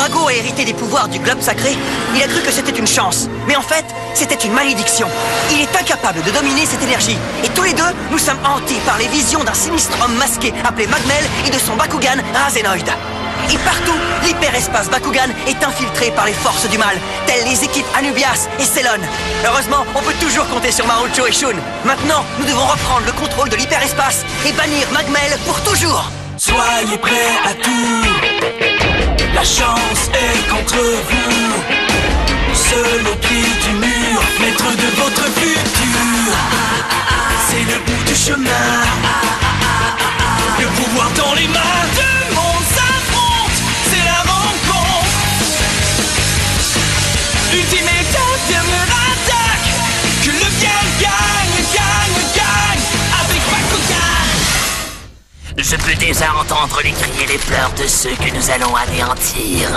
Drago a hérité des pouvoirs du globe sacré, il a cru que c'était une chance. Mais en fait, c'était une malédiction. Il est incapable de dominer cette énergie. Et tous les deux, nous sommes hantés par les visions d'un sinistre homme masqué appelé Magmel et de son Bakugan Razenoid. Et partout, l'hyperespace Bakugan est infiltré par les forces du mal, telles les équipes Anubias et Célon. Heureusement, on peut toujours compter sur Marucho et Shun. Maintenant, nous devons reprendre le contrôle de l'hyperespace et bannir Magmel pour toujours. Soyez prêts à tout, la chance est contre vous. Seul au pied du mur, maître de votre futur. C'est le bout du chemin, le pouvoir dans les mains. Deux mondes s'affrontent, c'est la rencontre. Ultimate Aftermath attaque, que le bien gagne avec Bakugan. Je peux déjà entendre les cris et les pleurs de ceux que nous allons anéantir.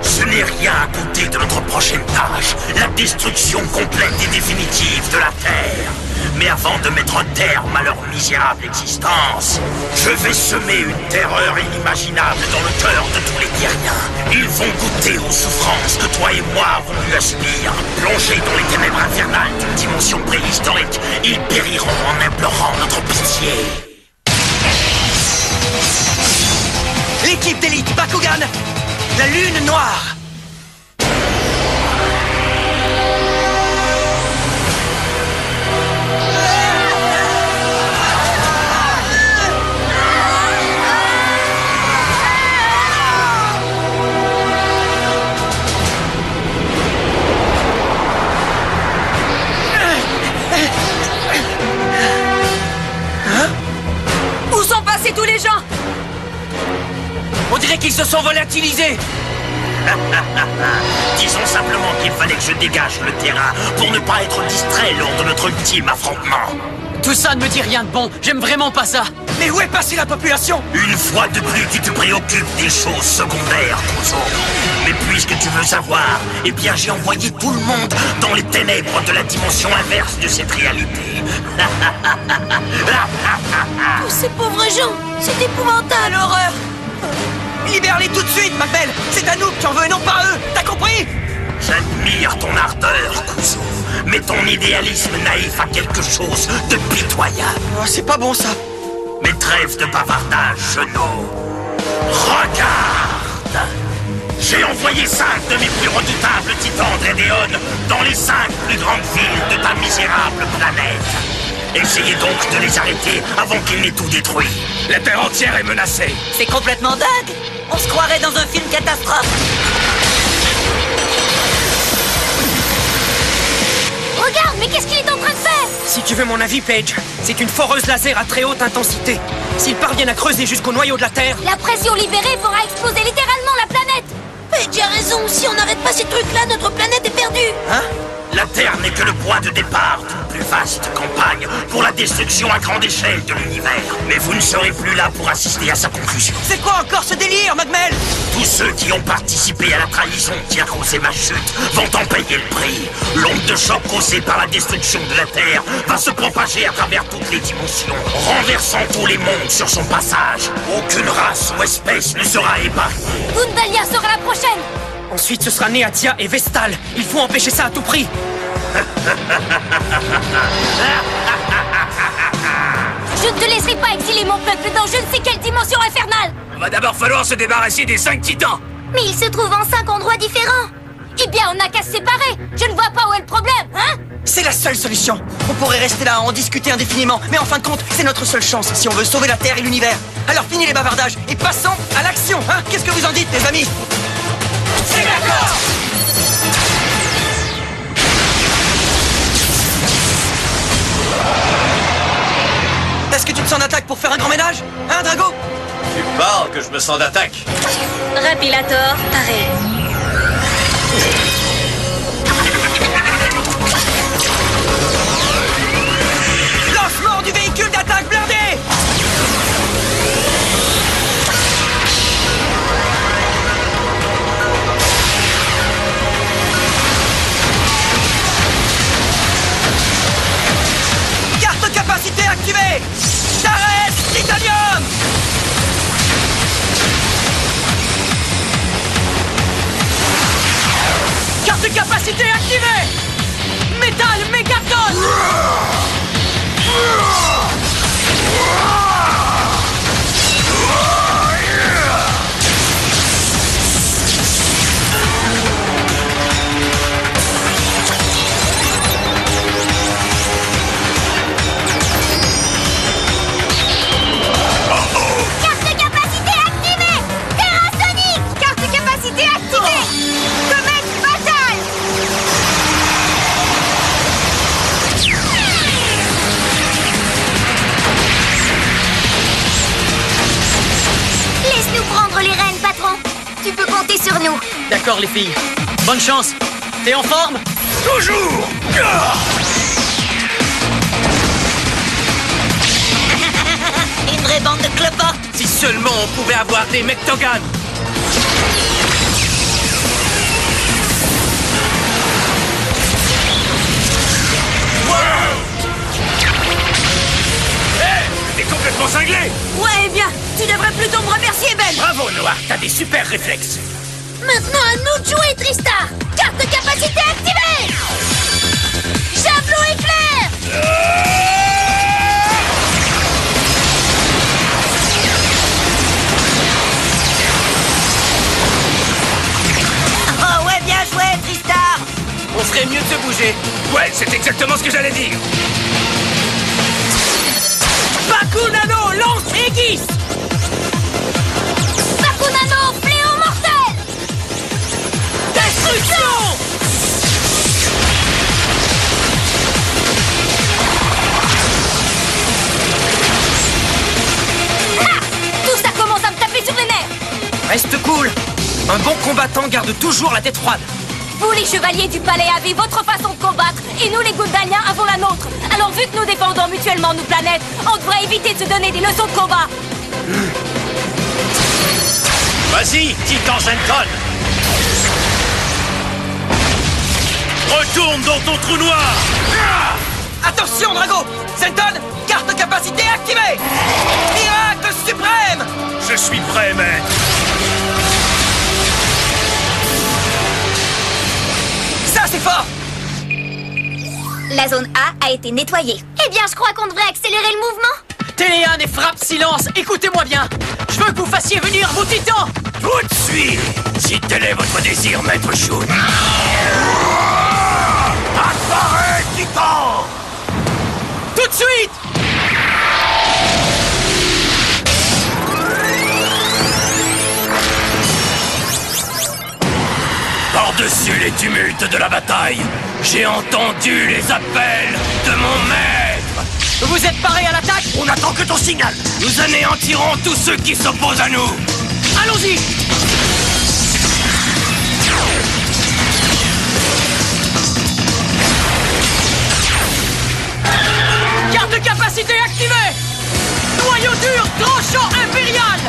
Je n'ai rien à douter de notre prochaine tâche, la destruction complète et définitive de la Terre. Mais avant de mettre un terme à leur misérable existence, je vais semer une terreur inimaginable dans le cœur de tous les terriens. Ils vont goûter aux souffrances que toi et moi avons pu aspire. Plongés dans les ténèbres infernales d'une dimension préhistorique, ils périront en implorant notre pitié. L'équipe d'élite Bakugan, la Lune Noire. Où sont passés tous les gens? On dirait qu'ils se sont volatilisés. Disons simplement qu'il fallait que je dégage le terrain pour ne pas être distrait lors de notre ultime affrontement. Tout ça ne me dit rien de bon, j'aime vraiment pas ça. Mais où est passée la population? Une fois de plus, tu te préoccupes des choses secondaires, Kuzo. Mais puisque tu veux savoir, eh bien j'ai envoyé tout le monde dans les ténèbres de la dimension inverse de cette réalité. Tous ces pauvres gens, c'est épouvantable, l'horreur. Libère-les tout de suite, Magmel. C'est à nous que tu en veux et non pas eux. T'as compris? J'admire ton ardeur, Kuzo. Mais ton idéalisme naïf a quelque chose de pitoyable. Oh, c'est pas bon, ça. Mais trêve de bavardage, Genou. Regarde! J'ai envoyé 5 de mes plus redoutables titans d'Edéon dans les 5 plus grandes villes de ta misérable planète. Essayez donc de les arrêter avant qu'ils n'aient tout détruit. La Terre entière est menacée. C'est complètement dingue. On se croirait dans un film catastrophe. Regarde, mais qu'est-ce qu'il est en train de faire? Si tu veux mon avis, Paige, c'est une foreuse laser à très haute intensité. S'ils parviennent à creuser jusqu'au noyau de la Terre... La pression libérée fera exploser littéralement la planète. Paige a raison, si on n'arrête pas ces trucs-là, notre planète est perdue. Hein? La Terre n'est que le point de départ d'une plus vaste campagne pour la destruction à grande échelle de l'univers. Mais vous ne serez plus là pour assister à sa conclusion. C'est quoi encore ce délire, Magmel? Tous ceux qui ont participé à la trahison qui a causé ma chute vont en payer le prix. L'onde de choc causée par la destruction de la Terre va se propager à travers toutes les dimensions, renversant tous les mondes sur son passage. Aucune race ou espèce ne sera épargnée. Gundalia sera la prochaine. Ensuite, ce sera Neatia et Vestal. Il faut empêcher ça à tout prix. Je ne te laisserai pas exiler mon peuple dans je ne sais quelle dimension infernale. Il va d'abord falloir se débarrasser des 5 titans. Mais ils se trouvent en 5 endroits différents. Eh bien, on n'a qu'à se séparer. Je ne vois pas où est le problème, hein? C'est la seule solution. On pourrait rester là à en discuter indéfiniment, mais en fin de compte, c'est notre seule chance si on veut sauver la Terre et l'univers. Alors finis les bavardages et passons à l'action, hein? Qu'est-ce que vous en dites, les amis? C'est d'accord. Est-ce que tu te sens d'attaque pour faire un grand ménage? Hein, Drago? Tu parles que je me sens d'attaque. Rapilator, pareil. Lancement du véhicule d'attaque blindé! Carte capacité activée! D'arrêt Titanium! de capacité activée! Métal Mégaton! Carte de capacité activée! Terra Sonic! Carte de capacité activée! Comète fatale! Laisse-nous prendre les rênes, patron. Tu peux compter sur nous. D'accord, les filles. Bonne chance. T'es en forme? Toujours. Une vraie bande de cloportes. Si seulement on pouvait avoir des Mectogan. T'es complètement cinglé. Ouais, eh bien, tu devrais plutôt me remercier, Ben. Bravo, Noah. T'as des super réflexes. Maintenant, à nous de jouer, Tristar. Carte de capacité activée! Javelot éclair! Oh ouais, bien joué, Tristar. On ferait mieux de se bouger. Ouais, c'est exactement ce que j'allais dire. Bakunano, lance Aegis! Bakunano, fléau mortel! Destruction! Ah! Tout ça commence à me taper sur les nerfs! Reste cool. Un bon combattant garde toujours la tête froide. Vous, les chevaliers du palais, avez votre façon de combattre, et nous, les Gundaliens, avons la nôtre. Alors, vu que nous défendons mutuellement nos planètes, on devrait éviter de se donner des leçons de combat. Vas-y, Titan Zenton. Retourne dans ton trou noir. Attention, Drago! Zenton, carte de capacité activée! Miracle suprême! Je suis prêt, maître. Ça, c'est fort! La zone A a été nettoyée. Eh bien, je crois qu'on devrait accélérer le mouvement. Téléane et frappe silence, écoutez-moi bien! Je veux que vous fassiez venir vos titans! Tout de suite. Si tel est votre désir, maître Shun. Apparaît, Titan. Tout de suite! Par-dessus les tumultes de la bataille, j'ai entendu les appels de mon maître. Vous êtes parés à l'attaque? On n'attend que ton signal. Nous anéantirons tous ceux qui s'opposent à nous. Allons-y! Carte de capacité activée! Noyau dur, tranchant impérial!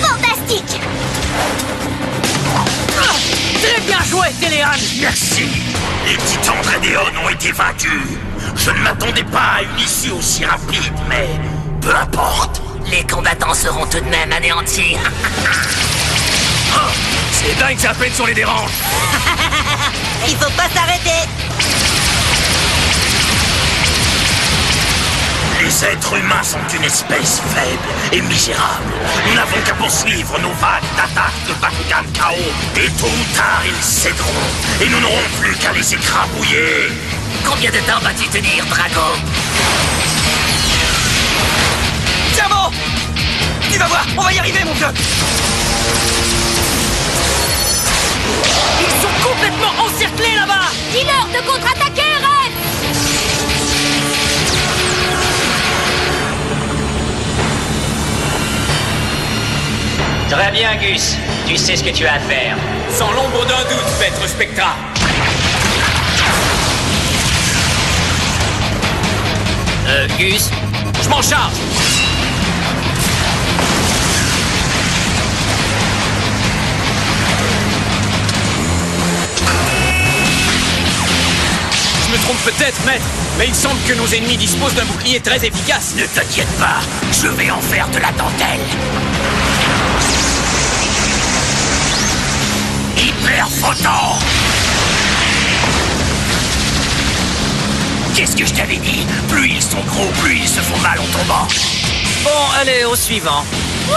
Fantastique! Très bien joué, Téléane! Merci. Les titans Dradeon ont été vaincus. Je ne m'attendais pas à une issue aussi rapide, mais peu importe. Les combattants seront tout de même anéantis. Ah, c'est dingue, ça à peine sur les dérange. Il faut pas s'arrêter. Les êtres humains sont une espèce faible et misérable. Nous n'avons qu'à poursuivre nos vagues d'attaques de Bakugan Chaos. Et tôt ou tard, ils céderont. Et nous n'aurons plus qu'à les écrabouiller. Combien de temps vas-tu tenir, Drago? Tiens bon! Tu vas voir, on va y arriver, mon vieux! Ils sont complètement encerclés là-bas! Dis-leur de contre-attaquer, Red! Très bien, Gus. Tu sais ce que tu as à faire. Sans l'ombre d'un doute, maître Spectra. Gus, je m'en charge! Je me trompe peut-être, maître, mais il semble que nos ennemis disposent d'un bouclier très efficace. Ne t'inquiète pas, je vais en faire de la dentelle. Hyper photon. Qu'est-ce que je t'avais dit? Plus ils sont gros, plus ils se font mal en tombant. Bon, allez, au suivant. Wow!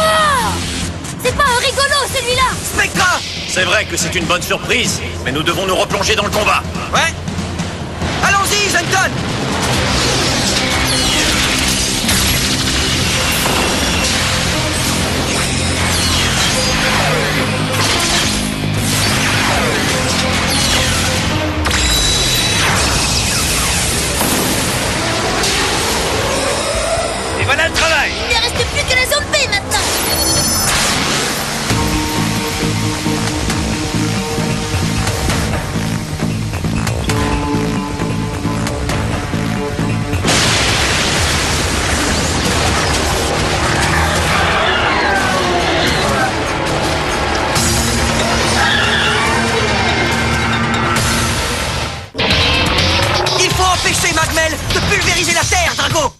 C'est pas un rigolo, celui-là! Spectra! C'est vrai que c'est une bonne surprise, mais nous devons nous replonger dans le combat. Ouais. Allons-y, Zenton! Et voilà le travail. Il ne reste plus que la zone B maintenant. Il faut empêcher Magmel de pulvériser la Terre, Drago!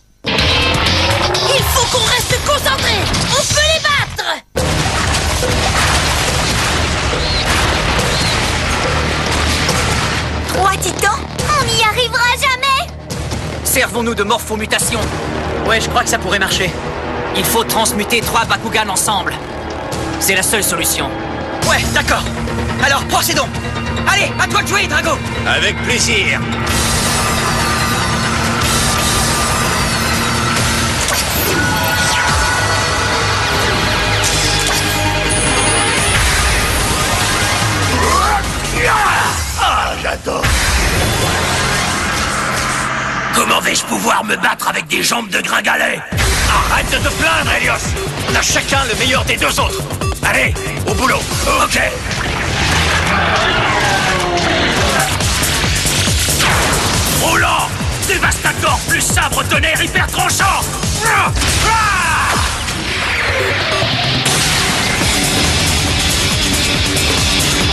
Il faut qu'on reste concentré. On peut les battre. 3 titans? On n'y arrivera jamais! Servons-nous de morphomutation. Ouais, je crois que ça pourrait marcher. Il faut transmuter 3 Bakugan ensemble. C'est la seule solution. Ouais, d'accord. Alors, procédons. Allez, à toi de jouer, Drago! Avec plaisir. Ah, j'adore. Comment vais-je pouvoir me battre avec des jambes de gringalet? Arrête de te plaindre, Helios. On a chacun le meilleur des deux autres. Allez, au boulot. Ok. Roulant, dévastateur plus sabre tonnerre hyper tranchant.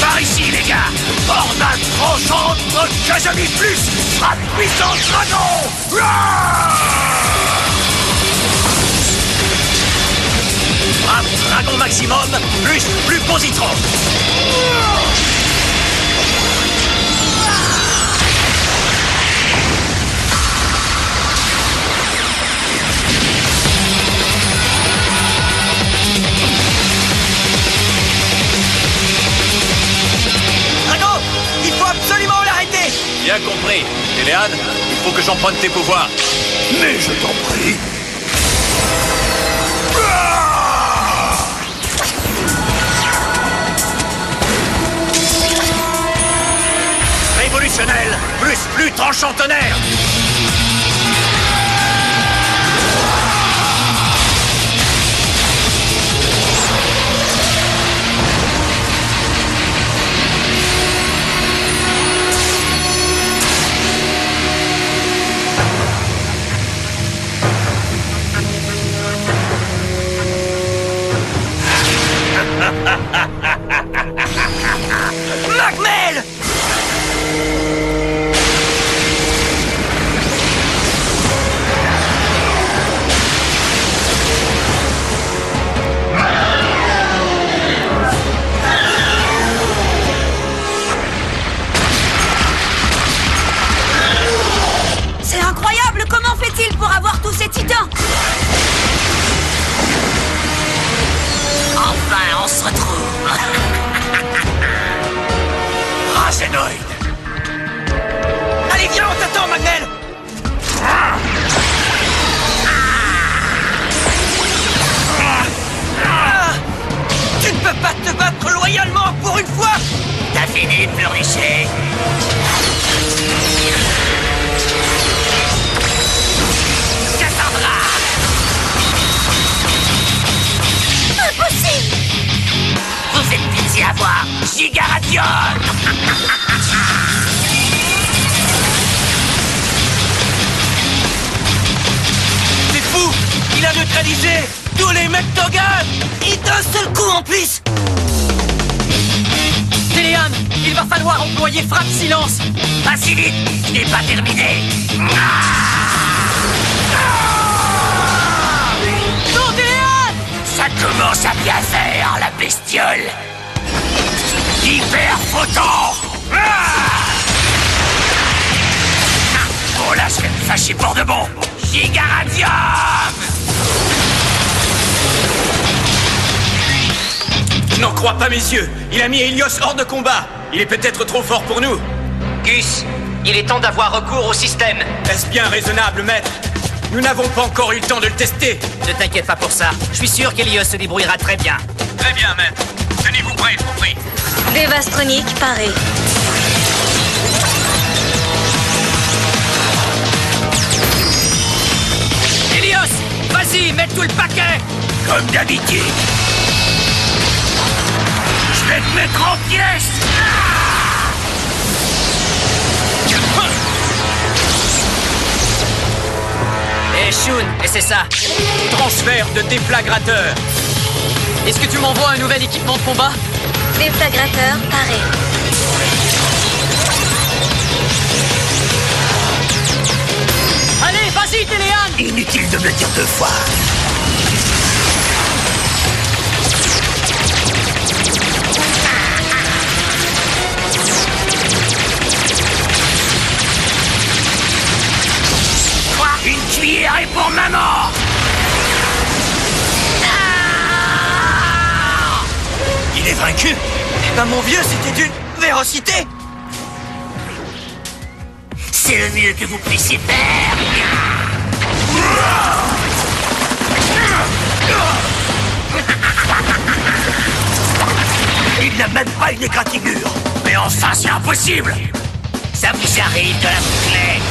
Par ici, les gars. Ornate tranchante, occasionne plus. Frappe puissante dragon. Frappe dragon maximum, plus positron. Drago! Il faut absolument l'arrêter! Bien compris. Téléane, il faut que j'emprunte tes pouvoirs. Mais je t'en prie. Révolutionnel, plus tranchant tonnerre. Magmel! C'est incroyable! Comment fait-il pour avoir tous ces titans? Enfin, on se retrouve. Razenoid. Allez, viens, on t'attend, Magmel! Tu ne peux pas te battre loyalement pour une fois! T'as fini de pleurnicher? Cassandra! Impossible. Vous êtes pitié à voir! Gigaradion! C'est fou! Il a neutralisé tous les Mectogan! Et d'un seul coup en plus! Téléane, il va falloir employer frappe silence. Pas si vite, je n'ai pas terminé. Non, Téléane! Ça commence à bien faire, la bestiole. Hyper photon. Oh là, je vais me fâcher pour de bon. Gigaradium. Je n'en crois pas mes yeux. Il a mis Helios hors de combat. Il est peut-être trop fort pour nous. Gus, il est temps d'avoir recours au système. Est-ce bien raisonnable, maître? Nous n'avons pas encore eu le temps de le tester. Ne t'inquiète pas pour ça. Je suis sûr qu'Helios se débrouillera très bien. Très bien, maître. Tenez-vous prêts, je vous prie. Dévastronique, paré. Helios, vas-y, mets tout le paquet. Comme d'habitude. Je vais te mettre en pièces. Eh Shun, et c'est ça. Transfert de déflagrateur. Est-ce que tu m'envoies un nouvel équipement de combat? Déflagrateur, paré. Allez, vas-y, Téléane! Inutile de me le dire deux fois. Quoi? Une cuillère est pour maman. Il est vaincu. Eh ben mon vieux, c'était d'une véracité. C'est le mieux que vous puissiez faire. Il n'a même pas une égratignure. Mais enfin, c'est impossible. Ça vous arrive de la boucler.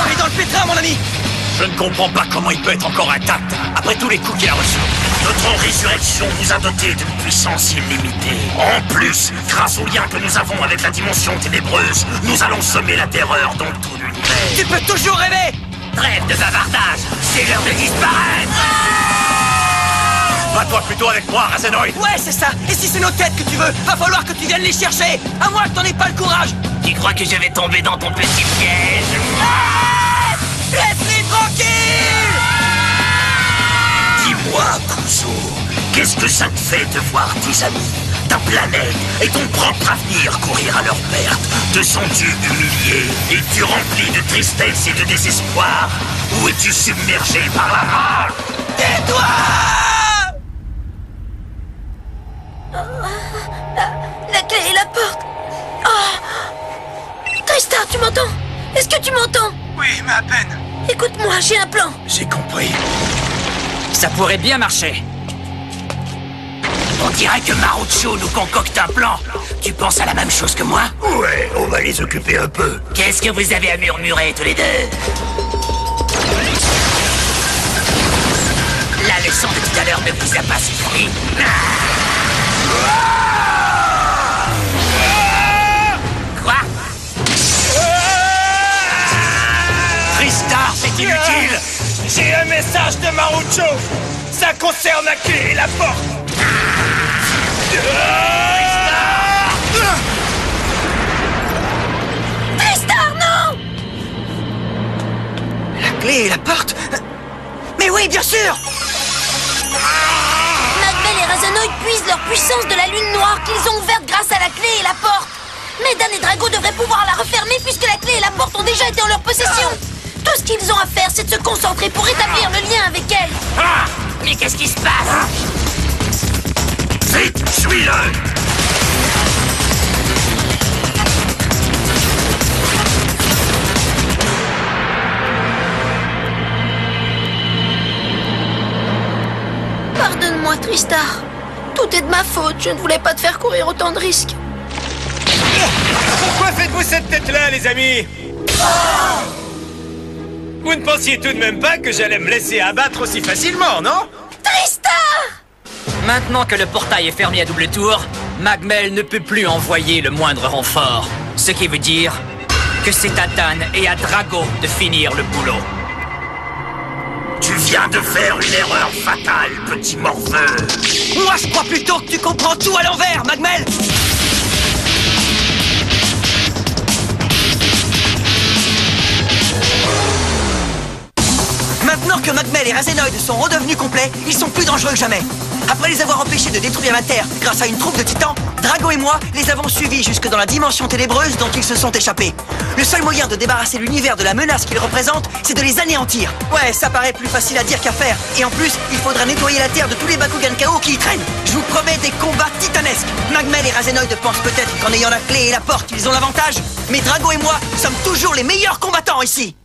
On est dans le pétrin, mon ami. Je ne comprends pas comment il peut être encore intact après tous les coups qu'il a reçus. Notre résurrection nous a doté d'une puissance illimitée. En plus, grâce au lien que nous avons avec la dimension ténébreuse, nous allons semer la terreur dans tout l'univers. Tu peux toujours rêver. Trêve de bavardage. C'est l'heure de disparaître. Va-toi plutôt avec moi, Razenoid. Ouais, c'est ça. Et si c'est nos têtes que tu veux, va falloir que tu viennes les chercher. À moi que t'en aies pas le courage. Tu crois que je vais tomber dans ton petit piège? Laisse-les tranquilles. Dis-moi, Kuzo, qu'est-ce que ça te fait de voir tes amis, ta planète et ton propre avenir courir à leur perte? Te sens-tu humilié? Es-tu rempli de tristesse et de désespoir? Ou es-tu submergé par la rage? Tais-toi. La clé et la porte. Oh. Tristar, tu m'entends? Est-ce que tu m'entends? Oui, mais à peine. Écoute-moi, j'ai un plan. J'ai compris. Ça pourrait bien marcher. On dirait que Marucho nous concocte un plan. Tu penses à la même chose que moi? Ouais, on va les occuper un peu. Qu'est-ce que vous avez à murmurer tous les deux? La leçon de tout à l'heure ne vous a pas suffi? Quoi? Tristar, c'est inutile. J'ai un message de Marucho. Ça concerne la clé et la porte. Tristar, non! La clé et la porte. Mais oui, bien sûr. Magmel et Razanoid puisent leur puissance de la lune noire qu'ils ont ouverte grâce à la clé et la porte. Medan et Drago devraient pouvoir la refermer puisque la clé et la porte ont déjà été en leur possession. Tout ce qu'ils ont à faire, c'est de se concentrer pour établir le lien avec elle. Ah! Mais qu'est-ce qui se passe? Vite, suis-le! Pardonne-moi, Tristar. Tout est de ma faute. Je ne voulais pas te faire courir autant de risques. Pourquoi faites-vous cette tête-là, les amis? Vous ne pensiez tout de même pas que j'allais me laisser abattre aussi facilement, non? Tristar! Maintenant que le portail est fermé à double tour, Magmel ne peut plus envoyer le moindre renfort. Ce qui veut dire que c'est à Dan et à Drago de finir le boulot. Tu viens de faire une erreur fatale, petit morveux. Moi, je crois plutôt que tu comprends tout à l'envers, Magmel. Maintenant que Magmel et Razenoid sont redevenus complets, ils sont plus dangereux que jamais. Après les avoir empêchés de détruire la Terre grâce à une troupe de titans, Drago et moi les avons suivis jusque dans la dimension ténébreuse dont ils se sont échappés. Le seul moyen de débarrasser l'univers de la menace qu'ils représentent, c'est de les anéantir. Ouais, ça paraît plus facile à dire qu'à faire. Et en plus, il faudra nettoyer la Terre de tous les Bakugan KO qui y traînent. Je vous promets des combats titanesques. Magmel et Razenoid pensent peut-être qu'en ayant la clé et la porte, ils ont l'avantage. Mais Drago et moi sommes toujours les meilleurs combattants ici.